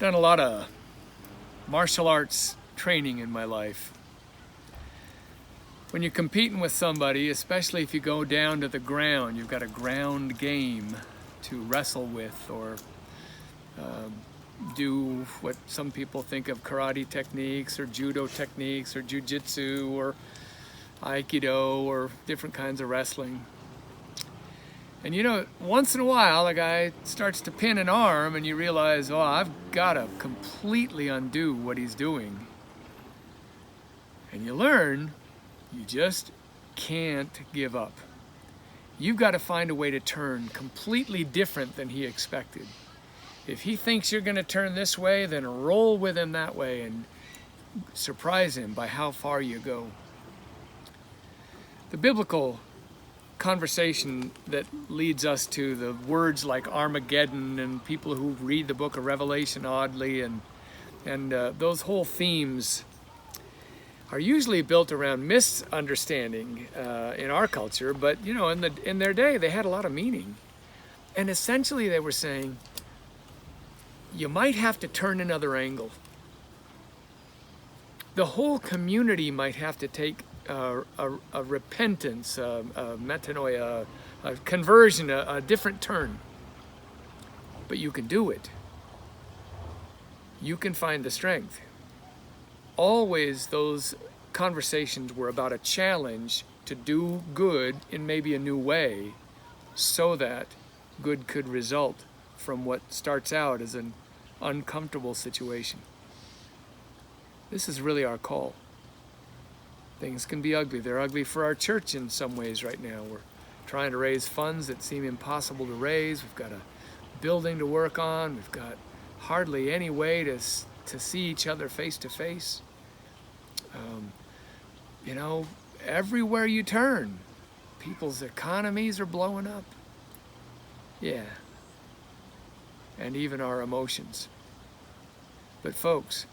Done a lot of martial arts training in my life. When you're competing with somebody, especially if you go down to the ground, you've got a ground game to wrestle with or do what some people think of karate techniques or judo techniques or jiu-jitsu or aikido or different kinds of wrestling. And you know, once in a while a guy starts to pin an arm and you realize, oh, I've got to completely undo what he's doing. And you learn you just can't give up. You've got to find a way to turn completely different than he expected. If he thinks you're going to turn this way, then roll with him that way and surprise him by how far you go. The biblical conversation that leads us to the words like Armageddon and people who read the book of Revelation oddly and those whole themes are usually built around misunderstanding in our culture, but you know, in their day they had a lot of meaning. And essentially they were saying, you might have to turn another angle. The whole community might have to take a repentance, a metanoia, a conversion, a different turn. But you can do it. You can find the strength. Always those conversations were about a challenge to do good in maybe a new way so that good could result from what starts out as an uncomfortable situation. This is really our call. Things can be ugly. They're ugly for our church in some ways right now. We're trying to raise funds that seem impossible to raise. We've got a building to work on. We've got hardly any way to see each other face to face. You know, everywhere you turn, people's economies are blowing up. Yeah. And even our emotions. But folks,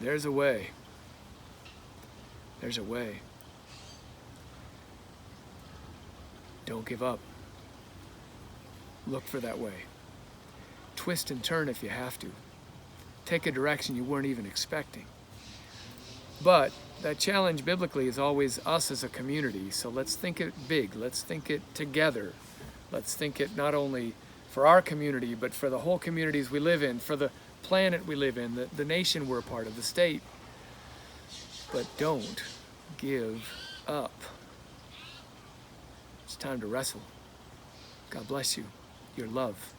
there's a way. There's a way. Don't give up. Look for that way. Twist and turn if you have to. Take a direction you weren't even expecting. But that challenge biblically is always us as a community. So let's think it big. Let's think it together. Let's think it not only for our community, but for the whole communities we live in, for the planet we live in, the nation we're a part of, the state. But don't give up. It's time to wrestle. God bless you. Your love.